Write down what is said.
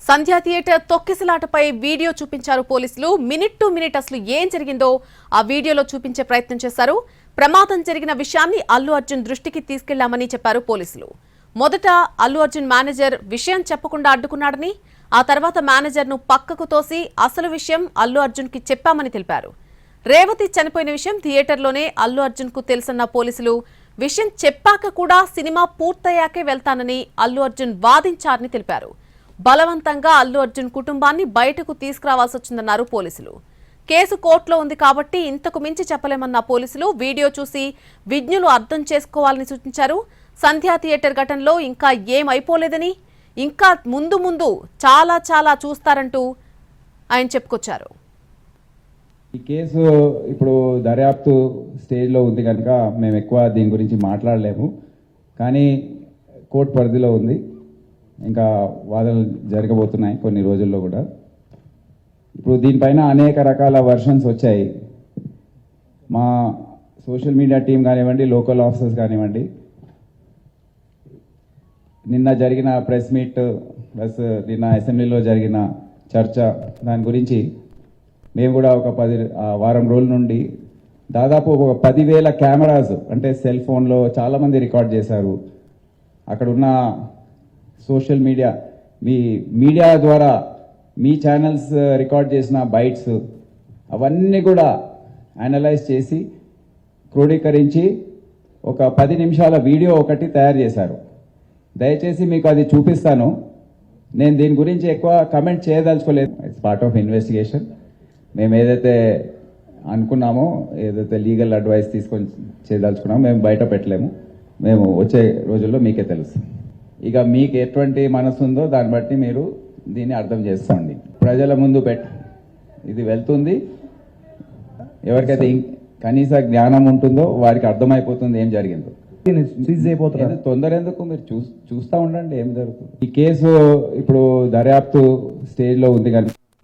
సంధ్యా theatre తొక్కిసలాటపై video చూపించారు పోలీసులు. Minute to minute అసలు ఏం జరిగిందో ఆ వీడియోలో చూపించే ప్రయత్నం చేశారు. ప్రమాదం జరిగిన విషయాన్ని అల్లు అర్జున్ దృష్టికి తీసుకెళ్లామని చెప్పారు పోలీసులు. మొదట అల్లు అర్జున్ మేనేజర్ విషయం చెప్పకుండా అడ్డుకున్నాడని, ఆ తర్వాత మేనేజర్ను పక్కకు తోసి అసలు విషయం అల్లు అర్జున్కి చెప్పామని తెలిపారు. రేవతి చనిపోయిన విషయం థియేటర్లోనే అల్లు అర్జున్కు తెలుసన్న పోలీసులు విషయం చెప్పాక కూడా సినిమా పూర్తయ్యాకే వెళ్తానని అల్లు అర్జున్ వాదించారని తెలిపారు. బలవంతంగా అల్లు అర్జున్ కుటుంబాన్ని బయటకు తీసుకురావాల్సి వచ్చిందన్నారు పోలీసులు. కేసు కోర్టులో ఉంది కాబట్టి ఇంతకు మించి చెప్పలేమన్న పోలీసులు వీడియో చూసి విజ్ఞులు అర్థం చేసుకోవాలని సూచించారు. సంధ్యా థియేటర్ ఘటనలో ఇంకా ఏమైపోలేదని, ఇంకా ముందు ముందు చాలా చూస్తారంటూ ఆయన చెప్పుకొచ్చారు. ఈ కేసు ఇప్పుడు దర్యాప్తు స్టేజ్లో ఉంది కనుక మేము ఎక్కువ దీని గురించి మాట్లాడలేము. కానీ కోర్టు పరిధిలో ఉంది, ఇంకా వాదనలు జరగబోతున్నాయి కొన్ని రోజుల్లో కూడా. ఇప్పుడు దీనిపైన అనేక రకాల వర్షన్స్ వచ్చాయి. మా సోషల్ మీడియా టీం కానివ్వండి, లోకల్ ఆఫీసర్స్ కానివ్వండి, నిన్న జరిగిన ప్రెస్ మీట్ ప్లస్ నిన్న అసెంబ్లీలో జరిగిన చర్చ, దాని గురించి మేము కూడా ఒక వారం రోజుల నుండి దాదాపు ఒక 10,000 కెమెరాస్ అంటే సెల్ ఫోన్లో చాలామంది రికార్డ్ చేశారు. అక్కడ ఉన్న సోషల్ మీడియా, మీ మీడియా ద్వారా మీ ఛానల్స్ రికార్డ్ చేసిన బైట్స్ అవన్నీ కూడా అనలైజ్ చేసి క్రోడీకరించి ఒక 10 నిమిషాల వీడియో ఒకటి తయారు చేశారు. దయచేసి మీకు అది చూపిస్తాను. నేను దీని గురించి ఎక్కువ కమెంట్ చేయదలుచుకోలేదు. It's part of investigation. మేము ఏదైతే అనుకున్నామో, ఏదైతే లీగల్ అడ్వైస్ తీసుకొని చేయదలుచుకున్నామో మేము బయట పెట్టలేము. మేము వచ్చే రోజుల్లో మీకే తెలుసు. ఇక మీకు ఎటువంటి మనసు ఉందో దాన్ని బట్టి మీరు దీన్ని అర్థం చేసుకోండి. ప్రజల ముందు ఇది వెళ్తుంది. ఎవరికైతే కనీస జ్ఞానం ఉంటుందో వారికి అర్థమైపోతుంది ఏం జరిగిందో. తొందర ఎందుకు, మీరు చూస్తూ ఉండండి ఏం జరుగుతుంది. ఈ కేసు ఇప్పుడు దర్యాప్తు స్టేజ్లో ఉంది కనుక